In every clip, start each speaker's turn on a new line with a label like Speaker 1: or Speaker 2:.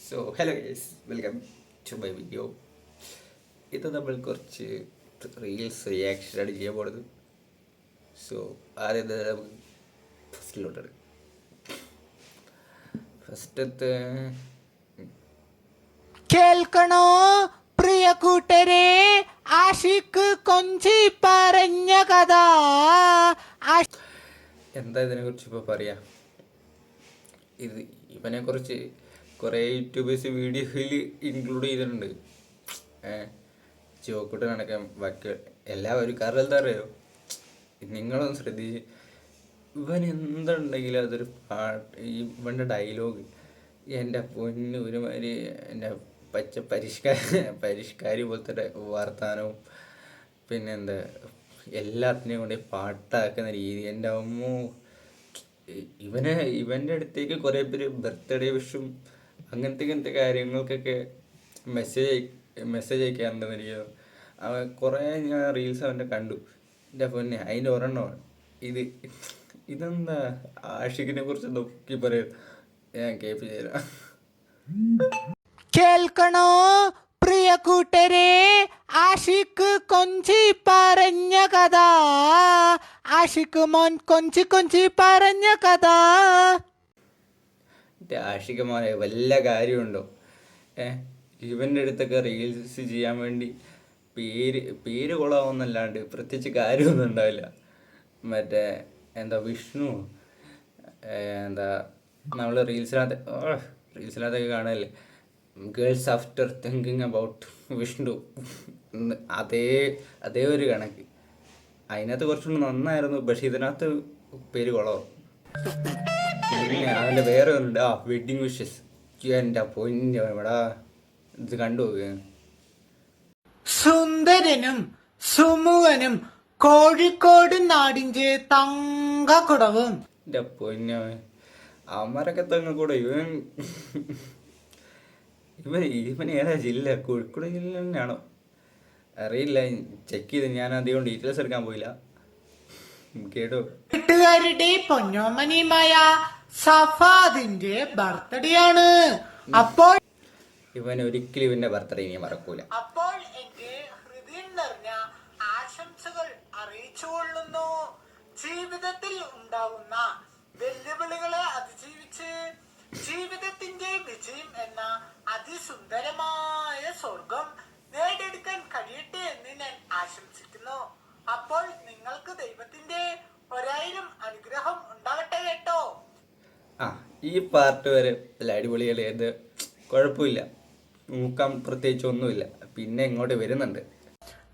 Speaker 1: So hello guys, welcome to my video. ഇത് നമ്മൾ കുറച്ച് റീൽസ് റിയാക്ഷനാണ് ചെയ്യാൻ പോണത്. സോ ആദ്യം തന്നെ നമുക്ക് ഫസ്റ്റിലോട്ടാണ്. ഫസ്റ്റത്തെ
Speaker 2: കേൾക്കണോ പ്രിയ കൂട്ടരെ, ആഷിക്ക് കൊഞ്ചി പറഞ്ഞ കഥ.
Speaker 1: എന്താ ഇതിനെക്കുറിച്ച് ഇപ്പോൾ പറയാം. ഇവനെക്കുറിച്ച് കുറേ യൂട്യൂബേഴ്സ് വീഡിയോയിൽ ഇൻക്ലൂഡ് ചെയ്തിട്ടുണ്ട്. ചോക്കൂട്ട് കണക്കാൻ ബാക്കി എല്ലാവരും. കാരണം എന്താ പറയുക, നിങ്ങളൊന്ന് ശ്രദ്ധിച്ച്, ഇവൻ എന്തുണ്ടെങ്കിലും അതൊരു പാട്ട്, ഇവൻ്റെ ഡയലോഗ് എൻ്റെ പൊന്ന് ഒരുമാതിരി എൻ്റെ പച്ച പരിഷ്കാരി പോലത്തെ വർത്താനവും പിന്നെന്താ എല്ലാത്തിനെയും കൊണ്ട് പാട്ടാക്കുന്ന രീതി. എൻ്റെ അമ്മോ, ഇവൻ്റെ അടുത്തേക്ക് കുറേ പേര് ബർത്ത്ഡേ വിഷും അങ്ങനത്തെ കാര്യങ്ങൾക്കൊക്കെ മെസ്സേജ് അയക്കാറുണ്ടെന്ന് എനിക്ക്. അവൻ കുറേ ഞാൻ റീൽസ് അവൻ്റെ കണ്ടു. എൻ്റെ പൊന്നെ, അതിൻ്റെ ഒരെണ്ണമാണ് ഇതെന്താ ആഷിഖിനെ കുറിച്ച് നോക്കി പറയും. ഞാൻ കേൾപ്പിച്ചു തരാം.
Speaker 2: കേൾക്കണോ പ്രിയ കൂട്ടരെ, ആഷിക്ക് കൊഞ്ചി പറഞ്ഞ കഥ. ആഷിക്ക് മോൻ കൊഞ്ചി കൊഞ്ചി പറഞ്ഞ കഥ.
Speaker 1: ആഷിഖ് മോനെ വല്ല കാര്യമുണ്ടോ? ഇവൻ്റെ അടുത്തൊക്കെ റീൽസ് ചെയ്യാൻ വേണ്ടി പേര് കൊള്ളാവുന്നല്ലാണ്ട് പ്രത്യേകിച്ച് കാര്യമൊന്നും ഉണ്ടാവില്ല. മറ്റേ എന്താ വിഷ്ണു, എന്താ നമ്മൾ റീൽസിനകത്തൊക്കെ കാണാനല്ലേ, girls after thinking about Vishnu, അതേ ഒരു കണക്ക്. അതിനകത്ത് കുറച്ചുകൂടി നന്നായിരുന്നു, പക്ഷെ ഇതിനകത്ത് പേര് കൊള്ളാവും. പിന്നെ അതിൻ്റെ വേറെ ഒന്നുണ്ട്, വെഡിങ് വിഷസ്. എൻ്റെ പൊന്നെ എവിടാ ഇത് കണ്ടുപോകുക.
Speaker 2: സുന്ദരനും സുമുഖനും കോഴിക്കോട് നാടിൻ്റെ തങ്കക്കുടവും.
Speaker 1: എൻ്റെ പൊന്നെ, അമരൊക്കെ തങ്ങക്കൂടെ. ഇവൻ ഏതാ ജില്ല? കോഴിക്കോട് ജില്ല തന്നെയാണോ അറിയില്ല, ചെക്ക് ചെയ്ത്. ഞാൻ അധികം ഡീറ്റെയിൽസ് എടുക്കാൻ പോയില്ല കേട്ടോ.
Speaker 2: വീട്ടുകാരുടെ പൊന്നോമനിയുമായ സഫാദിന്റെ ബർത്ത്ഡേ ആണ്. അപ്പോൾ
Speaker 1: ഒരിക്കലും ഇവന്റെ ബർത്ത്ഡേ ഇനി മറക്കൂല.
Speaker 2: അപ്പോൾ എന്റെ ഹൃദയം നിറഞ്ഞ ആശംസകൾ അറിയിച്ചുകൊള്ളുന്നു. ജീവിതത്തിൽ ഉണ്ടാകുന്ന വെല്ലുവിളികളെ അതിജീവിച്ച് ജീവിതത്തിന്റെ വിജയം എന്ന അതിസുന്ദരമായ സ്വർഗം നേടിയെടുക്കാൻ കഴിയട്ടെ എന്ന് ഞാൻ ആശംസിക്കുന്നു. അപ്പോൾ നിങ്ങൾക്ക് ദൈവത്തിന്റെ 1000 അനുഗ്രഹം ഉണ്ടാകട്ടെ കേട്ടോ.
Speaker 1: ഈ പാർട്ട് വരെ അടിപൊളികളി, അത് കുഴപ്പമില്ല, നോക്കാൻ പ്രത്യേകിച്ച് ഒന്നുമില്ല. പിന്നെ ഇങ്ങോട്ട് വരുന്നുണ്ട്.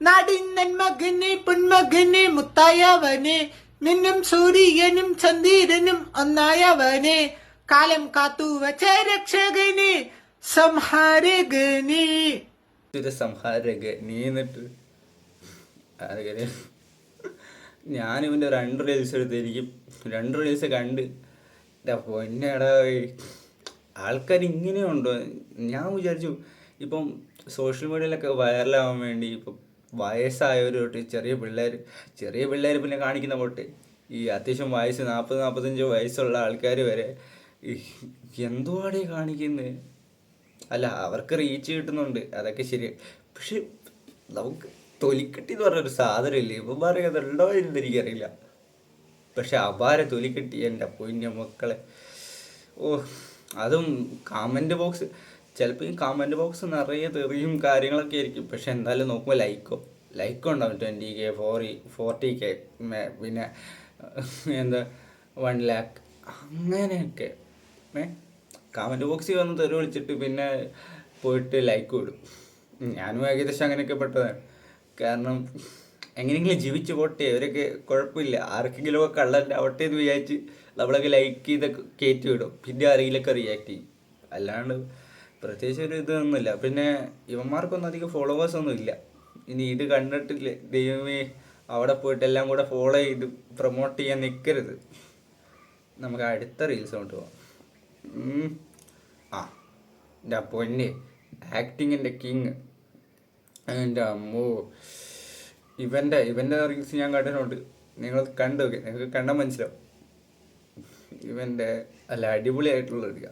Speaker 2: നാടിന്നൻ മകനെ പൊന്മകനെ മുത്തായവനെ, നിന്നും സൂര്യനും ചന്ദ്രനും ഒന്നായവനെ, കാലം കാത്തു വച്ച രക്ഷകനെ സംഹാരകനെ.
Speaker 1: നീ എന്നിട്ട് ഞാനിവൻ്റെ 2 റീൽസ് എടുത്ത്, എനിക്ക് 2 റീൽസ് കണ്ട് പൊന്നേടാ, ആൾക്കാർ ഇങ്ങനെയുണ്ടോ? ഞാൻ വിചാരിച്ചു ഇപ്പം സോഷ്യൽ മീഡിയയിലൊക്കെ വൈറലാവാൻ വേണ്ടി ഇപ്പം വയസ്സായവർ തൊട്ട് ചെറിയ പിള്ളേർ പിന്നെ കാണിക്കുന്ന പോട്ടെ, ഈ അത്യാവശ്യം വയസ്സ് 40-45 വയസ്സുള്ള ആൾക്കാർ വരെ എന്തുവാടേ കാണിക്കുന്നത്. അല്ല, അവർക്ക് റീച്ച് കിട്ടുന്നുണ്ട്, അതൊക്കെ ശരി. പക്ഷെ നമുക്ക് തൊലിക്കെട്ടി എന്ന് പറഞ്ഞൊരു സാധനമില്ലേ, ഇപ്പം പറയുന്നുണ്ടോ എന്ന് എനിക്കറിയില്ല. പക്ഷെ അപാരെ തൊലിക്കെട്ടി എൻ്റെ പൊന്ന മക്കളെ. അതും കമൻറ്റ് ബോക്സ്, ചിലപ്പോൾ ഈ കമൻറ്റ് ബോക്സ് നിറയെ തെറിയും കാര്യങ്ങളൊക്കെ ആയിരിക്കും. പക്ഷെ എന്തായാലും നോക്കുമ്പോൾ ലൈക്കും ഉണ്ടാവും. 20K 40K, പിന്നെ എന്താ 1 lakh അങ്ങനെയൊക്കെ. കമൻറ്റ് ബോക്സിൽ വന്ന് തെറി വിളിച്ചിട്ട് പിന്നെ പോയിട്ട് ലൈക്ക് വിടും. ഞാനും ഏകദേശം അങ്ങനെയൊക്കെ പെട്ടതാണ്. കാരണം എങ്ങനെയെങ്കിലും ജീവിച്ച് പോട്ടെ, അവരൊക്കെ കുഴപ്പമില്ല, ആർക്കെങ്കിലും ഒക്കെ കള്ളൻ്റെ ആവട്ടെ എന്ന് വിചാരിച്ച് നമ്മളൊക്കെ ലൈക്ക് ചെയ്തൊക്കെ കയറ്റി വിടും. പിന്നെ ആരെങ്കിലൊക്കെ റിയാക്ട് ചെയ്യും, അല്ലാണ്ട് പ്രത്യേകിച്ച് ഒരു ഇതൊന്നുമില്ല. പിന്നെ ഇവന്മാർക്കൊന്നും അധികം ഫോളോവേഴ്സൊന്നും ഇല്ല. ഇനി ഇത് കണ്ടിട്ടില്ലേ ദൈവമേ, അവിടെ പോയിട്ട് എല്ലാം കൂടെ ഫോളോ ചെയ്ത് പ്രൊമോട്ട് ചെയ്യാൻ നിൽക്കരുത്. നമുക്ക് അടുത്ത റീൽസ് കൊണ്ട് പോവാം. എൻ്റെ പൊന്നെ, ആക്ടിങ്ങിൻ്റെ കിങ്. എൻ്റെ അമ്മോ, ഇവൻ്റെ റീൽസ് ഞാൻ കണ്ടിട്ടുണ്ട്. നിങ്ങൾ കണ്ടു നോക്കി, നിങ്ങൾക്ക് കണ്ടാൽ മനസ്സിലാവും. ഇവൻ്റെ അല്ല അടിപൊളിയായിട്ടുള്ള എടുക്കുക.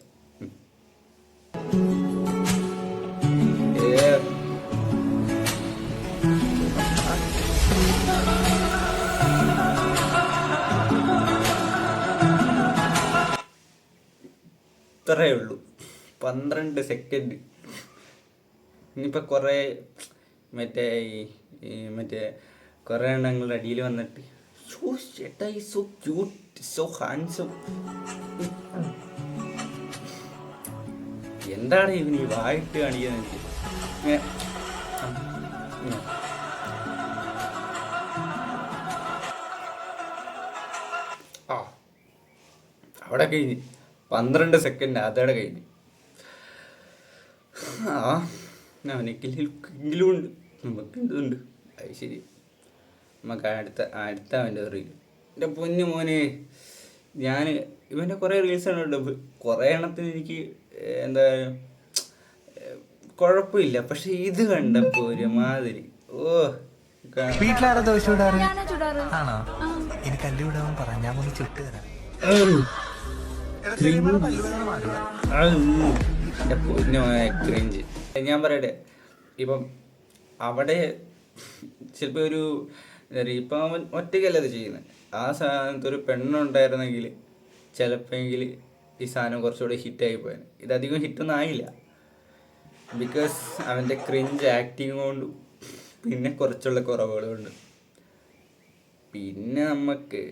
Speaker 1: ഇത്രയേ ഉള്ളൂ, 12 സെക്കൻഡ്. ഇനിയിപ്പോൾ കുറേ മറ്റേ മറ്റേ കുറേ എണ്ണങ്ങളുടെ അടിയിൽ വന്നിട്ട് സോ ചേട്ടാ ഈ സോ ക്യൂട്ട് സോ ഹാൻസം. എന്താണ് ഇവന് ഈ വായിട്ട് കാണിക്കുന്നത് എനിക്ക് ആ അവിടെ കഴിഞ്ഞ് 12 സെക്കൻഡ് അതോടെ കഴിഞ്ഞ്. ആ അവനെങ്കിലും ഉണ്ട്, നമുക്ക് എന്തുണ്ട്. അത് ശരി, നമുക്ക് അടുത്ത അവൻ്റെ റീൽ. എൻ്റെ പൊന്നു മോനെ, ഞാൻ ഇവൻ്റെ കുറേ റീൽസാണ് ഉണ്ട്. കുറേ എണ്ണത്തിന് എനിക്ക് എന്താ കുഴപ്പമില്ല, പക്ഷെ ഇത് കണ്ടപ്പോൾ ഒരു മാതിരി
Speaker 2: വീട്ടിലാരാ ദോശ ചൂടാറ്? ആണോ? എനിക്ക് കല്ല് വിടാൻ പറഞ്ഞ ഞാൻ ഒന്ന് ചുട്ട് തരാം.
Speaker 1: എൻ്റെ പൊന്നു ക്രിഞ്ച്. ഞാൻ പറയട്ടെ, ഇപ്പം അവിടെ ചിലപ്പോൾ ഒരു ഇപ്പം അവൻ ഒറ്റയ്ക്കല്ല അത് ചെയ്യുന്നത്. ആ സാധനത്ത് ഒരു പെണ്ണുണ്ടായിരുന്നെങ്കിൽ ചിലപ്പോൾ ഈ സാധനം കുറച്ചുകൂടെ ഹിറ്റായി പോയാൽ. ഇതധികം ഹിറ്റൊന്നും ആയില്ല, ബിക്കോസ് അവൻ്റെ ക്രിഞ്ച് ആക്ടിങ് കൊണ്ടും പിന്നെ കുറച്ചുള്ള കുറവുകളുണ്ട്. പിന്നെ നമുക്ക്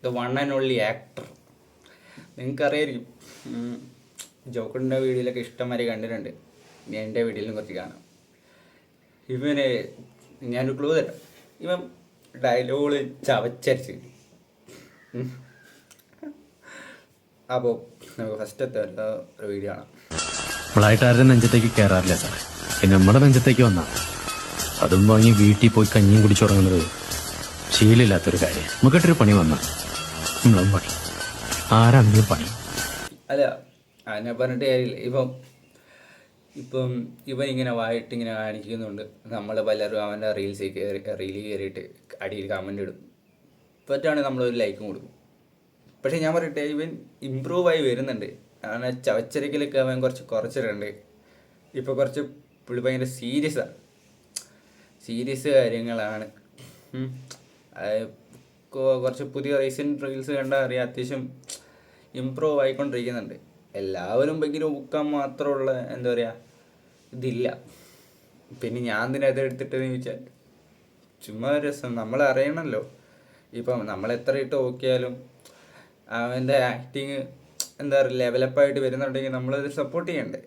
Speaker 1: the one and only actor, നിങ്ങൾക്കറിയായിരിക്കും, ജോക്കറിൻ്റെ വീഡിയോയിലൊക്കെ ഇഷ്ടംമാതിരി കണ്ടിട്ടുണ്ട്. ഞാൻ എൻ്റെ വീഡിയോയിലും കുറച്ച് കാണാം. ഇവന് ഞാനൊരു ക്ലൂ തരാം. ഇവൻ ഡയലോഗ് ചവച്ചരിച്ച്. അപ്പോൾ നമുക്ക് ഫസ്റ്റത്തെ ഒരു വീഡിയോ കാണാം.
Speaker 3: നമ്മളായിട്ട് ആരുടെ നെഞ്ചത്തേക്ക് കയറാറില്ല സാറേ, പിന്നെ നമ്മുടെ നെഞ്ചത്തേക്ക് വന്നാ അതും വാങ്ങി വീട്ടിൽ പോയി കഞ്ഞിയും കുടിച്ചുറങ്ങുന്നത് ശീലമില്ലാത്തൊരു കാര്യം. നമുക്കിട്ടൊരു പണി വന്നാൽ നമ്മളും പണി, ആരാണെങ്കിലും പണി.
Speaker 1: അല്ല അതിനെ പറഞ്ഞിട്ട് കാര്യമില്ല. ഇപ്പം ഇവൻ ഇങ്ങനെ വായിട്ടിങ്ങനെ കാണിക്കുന്നുണ്ട്. നമ്മൾ പലരും അവൻ്റെ റീൽസിൽ കയറിയിട്ട് അടിയിൽ കമൻ്റ് ഇടും. പറ്റുകയാണെങ്കിൽ നമ്മളൊരു ലൈക്കും കൊടുക്കും. പക്ഷേ ഞാൻ പറയട്ടെ, ഇവൻ ഇമ്പ്രൂവായി വരുന്നുണ്ട്. അങ്ങനെ ചവച്ചരക്കിലൊക്കെ അവൻ കുറച്ചിട്ടുണ്ട്. ഇപ്പോൾ കുറച്ച് പുള്ളി ഭയങ്കര സീരിയസ് കാര്യങ്ങളാണ്. കുറച്ച് പുതിയ റീസെൻറ്റ് റീൽസ് കണ്ടാൽ അറിയാം, അത്യാവശ്യം ഇമ്പ്രൂവ് ആയിക്കൊണ്ടിരിക്കുന്നുണ്ട്. എല്ലാവരും ഭയങ്കര ഊക്കാൻ മാത്രമുള്ള എന്താ പറയുക ഇതില്ല. പിന്നെ ഞാൻ തന്നെ അത് എടുത്തിട്ടെന്ന് ചോദിച്ചാൽ ചുമ്മാ രസം, നമ്മളറിയണമല്ലോ. ഇപ്പം നമ്മളെത്ര ഇട്ട് നോക്കിയാലും അവൻ്റെ ആക്ടിങ് എന്താ പറയുക ലെവലപ്പായിട്ട് വരുന്നുണ്ടെങ്കിൽ നമ്മളത് സപ്പോർട്ട് ചെയ്യണ്ടേ.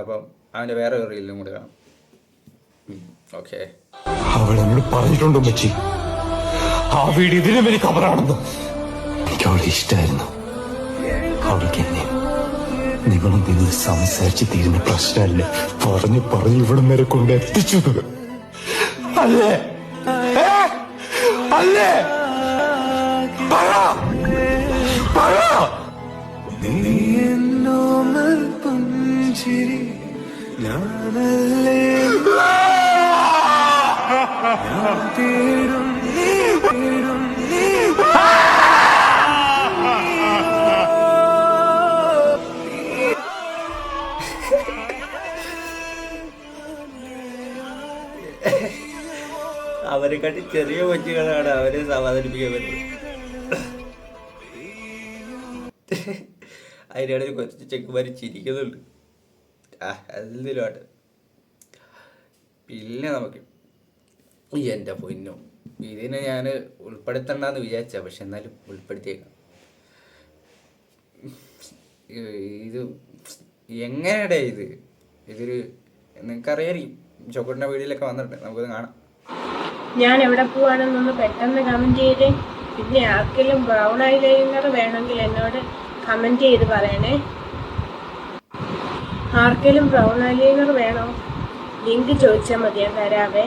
Speaker 1: അപ്പം അവൻ്റെ വേറെ ഒരു റീലിലും കൂടെ കാണാം. ഓക്കെ,
Speaker 4: അവൾ എന്നോട് പറഞ്ഞിട്ടുണ്ടോ മച്ചി, ആ വീട് ഇതിലും വലിയ കബറാണെന്ന്. എനിക്ക് അവളെ ഇഷ്ടമായിരുന്നു. അവൾക്ക് എന്നെ നിങ്ങളും നിന്ന് സംസാരിച്ച് തീരുന്ന പ്രശ്നമല്ലേ പറഞ്ഞു ഇവിടം വരെ കൊണ്ട് എത്തിച്ചത് അല്ലേ? അല്ലേ? പുഞ്ചിരി ഞാനല്ലേ തേടും
Speaker 1: അവരെക്കാട്ടി ചെറിയ കൊച്ചുകളാണ് അവരെ സമാധാനിപ്പിക്കാൻ പറ്റുന്നത്. അതിനിടയിൽ കുറച്ച് ചെക്കുമാരി ചിരിക്കുന്നുണ്ട്. അതിലുമായിട്ട് പിന്നെ നമുക്ക് എൻ്റെ പൊന്നോ, ഇതിനെ ഞാൻ ഉൾപ്പെടുത്തണ്ടെന്ന് വിചാരിച്ച, പക്ഷെ എന്നാലും ഉൾപ്പെടുത്തിയേക്കാം. ഇത് എങ്ങനെയാടേ ഇതൊരു നിങ്ങൾക്കറിയായിരിക്കും, ചോക്കോട്ടിൻ്റെ വീഡിയോയിലൊക്കെ വന്നിട്ടുണ്ട്, നമുക്കത് കാണാം.
Speaker 5: ഞാൻ എവിടെ പോവാണെന്നൊന്ന് പെട്ടെന്ന് കമൻറ്റ് ചെയ്തേ. പിന്നെ ആർക്കെങ്കിലും ബ്രൗൺ ഐ ലൈനർ വേണമെങ്കിൽ എന്നോട് കമൻറ്റ് ചെയ്ത് പറയണേ. ആർക്കെങ്കിലും ബ്രൗൺ ഐ ലൈനർ വേണോ? ലിങ്ക് ചോദിച്ചാൽ മതി, ഞാൻ തരാവേ.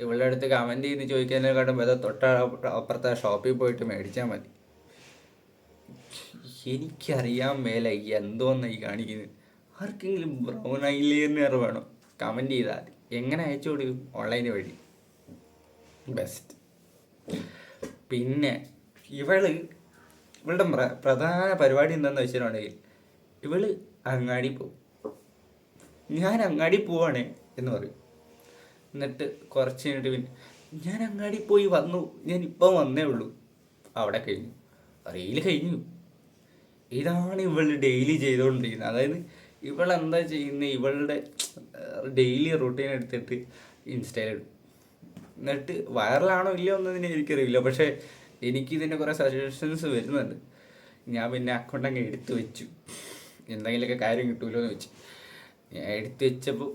Speaker 1: ഇവളുടെ അടുത്ത് കമൻറ്റ് ചെയ്ത് ചോദിക്കാനേക്കാട്ടും അത് അപ്പുറത്തെ ഷോപ്പിൽ പോയിട്ട് മേടിച്ചാൽ മതി. എനിക്കറിയാൻ മേല എന്തോന്നായി കാണിക്കുന്നത്. ആർക്കെങ്കിലും ബ്രൗൺ ഐ ലൈനർ വേണോ? കമൻറ്റ് ചെയ്താൽ മതി. എങ്ങനെ അയച്ചു കൊടുക്കും? ഓൺലൈന് വഴി, ബെസ്റ്റ്. പിന്നെ ഇവളുടെ പ്രധാന പരിപാടി എന്താണെന്ന് വെച്ചിട്ടുണ്ടെങ്കിൽ ഇവള് അങ്ങാടി പോകും. ഞാൻ അങ്ങാടി പോവാണേ എന്ന് പറയും. എന്നിട്ട് കുറച്ച് കഴിഞ്ഞിട്ട് പിന്നെ ഞാൻ അങ്ങാടി പോയി വന്നു, ഞാൻ ഇപ്പം വന്നേ ഉള്ളൂ. അവിടെ കഴിഞ്ഞു, റീല് കഴിഞ്ഞു, ഇതാണ് ഇവൾ ഡെയിലി ചെയ്തുകൊണ്ടിരിക്കുന്നത്. അതായത് ഇവളെന്താ ചെയ്യുന്നത്, ഇവളുടെ ഡെയിലി റൂട്ടീൻ എടുത്തിട്ട് ഇൻസ്റ്റയിലിടും. എന്നിട്ട് വൈറലാണോ ഇല്ലയോ എന്നതിന് എനിക്കറിയില്ല, പക്ഷേ എനിക്കിതിൻ്റെ കുറേ സജഷൻസ് വരുന്നുണ്ട്. ഞാൻ പിന്നെ അക്കൗണ്ട് അങ്ങ് എടുത്തു വെച്ചു, എന്തെങ്കിലുമൊക്കെ കാര്യം കിട്ടുമല്ലോ എന്ന് വെച്ച്. ഞാൻ എടുത്തു വെച്ചപ്പോൾ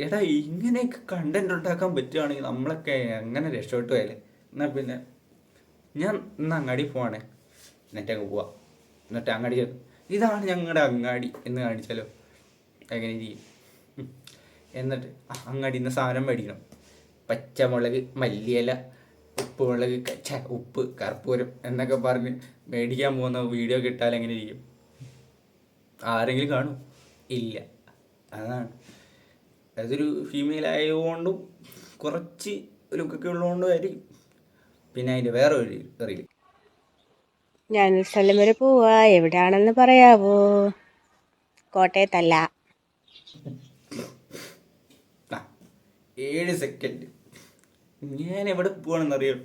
Speaker 1: എടാ ഇങ്ങനെയൊക്കെ കണ്ടന്റ് ഉണ്ടാക്കാൻ പറ്റുകയാണെങ്കിൽ നമ്മളൊക്കെ എങ്ങനെ രക്ഷപ്പെട്ടു പോയാലേ. എന്നാൽ പിന്നെ ഞാൻ ഇന്ന് അങ്ങാടി പോവാണേ, എന്നിട്ടങ്ങ് പോവാം. എന്നിട്ട് അങ്ങാടി ഇതാണ് ഞങ്ങളുടെ അങ്ങാടി എന്ന് കാണിച്ചാലോ, എങ്ങനെ ചെയ്യും? എന്നിട്ട് അങ്ങാടി ഇന്ന് സാധനം മേടിക്കണം, പച്ചമുളക്, മല്ലിയില, ഉപ്പുമുളക്, ഉപ്പ്, കർപ്പൂരം എന്നൊക്കെ പറഞ്ഞ് മേടിക്കാൻ പോകുന്ന വീഡിയോ കിട്ടാൽ എങ്ങനെ ഇരിക്കും? ആരെങ്കിലും കാണും? ഇല്ല. അതാണ്, അതൊരു ഫീമെയിൽ ആയതുകൊണ്ടും കുറച്ച് ലുക്കൊക്കെ ഉള്ളതുകൊണ്ടും ആയിരിക്കും. പിന്നെ അതിൻ്റെ വേറെ ഒരു അറിയില്ല.
Speaker 5: ഞാൻ സ്ഥലം വരെ പോവാ, എവിടെയാണെന്ന് പറയാവോ? കോട്ടയത്തല്ല.
Speaker 1: 7 സെക്കൻഡ്. ഞാൻ എവിടെ പോവാണെന്നറിയോ?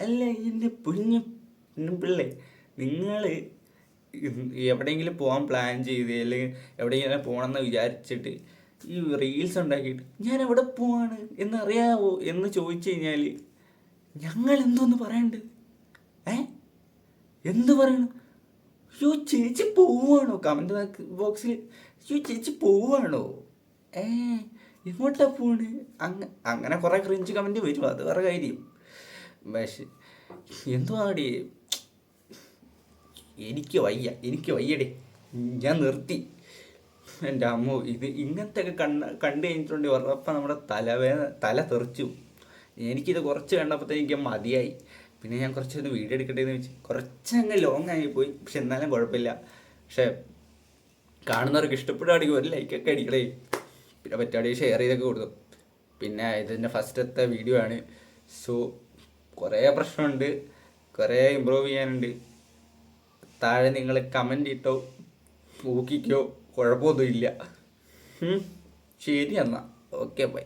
Speaker 1: അല്ല എൻ്റെ പിള്ളേ, നിങ്ങൾ എവിടെയെങ്കിലും പോകാൻ പ്ലാൻ ചെയ്ത് അല്ലെങ്കിൽ എവിടെയെങ്കിലും പോകണമെന്ന് വിചാരിച്ചിട്ട് ഈ റീൽസ് ഉണ്ടാക്കിയിട്ട് ഞാൻ എവിടെ പോവാണ് എന്നറിയാവോ എന്ന് ചോദിച്ചു കഴിഞ്ഞാൽ ഞങ്ങൾ എന്തോന്ന് പറയണ്ട്? എന്ത് പറയണം? യോ ചേച്ചി പോവാണോ? കമൻറ്റ് ബോക്സിൽ യോ ചേച്ചി പോവാണോ? എങ്ങോട്ടാ പോണ്? അങ്ങനെ കുറേ ക്രിഞ്ച് കമൻറ്റ് വരും, അത് വേറെ കാര്യം. പക്ഷെ എന്തുവാടി, എനിക്ക് വയ്യടേ, ഞാൻ നിർത്തി. എൻ്റെ അമ്മോ, ഇത് ഇങ്ങനത്തെ ഒക്കെ കണ്ടു കഴിഞ്ഞിട്ടുണ്ടെങ്കിൽ ഉറപ്പം നമ്മുടെ തല തെറിച്ചു. എനിക്കിത് കുറച്ച് കണ്ടപ്പോഴത്തേക്ക് എനിക്ക് മതിയായി. പിന്നെ ഞാൻ കുറച്ചൊന്ന് വീഡിയോ എടുക്കട്ടെ എന്ന് വെച്ച് കുറച്ചങ്ങ് ലോങ് ആയിപ്പോയി. പക്ഷെ എന്നാലും കുഴപ്പമില്ല. പക്ഷേ കാണുന്നവർക്ക് ഇഷ്ടപ്പെടുകയാണെങ്കിൽ ഒരു ലൈക്കൊക്കെ അടിക്കണേ. പിന്നെ പറ്റുകയാണെങ്കിൽ ഷെയർ ചെയ്തൊക്കെ കൊടുത്തു. പിന്നെ ഇതിൻ്റെ ഫസ്റ്റത്തെ വീഡിയോ ആണ്. സോ കുറേ പ്രശ്നമുണ്ട്, കുറേ ഇമ്പ്രൂവ് ചെയ്യാനുണ്ട്. താഴെ നിങ്ങൾ കമൻറ്റ് ഇട്ടോ, ഊക്കിക്കോ, കുഴപ്പമൊന്നുമില്ല. ശരി എന്നാൽ, ഓക്കെ ബൈ.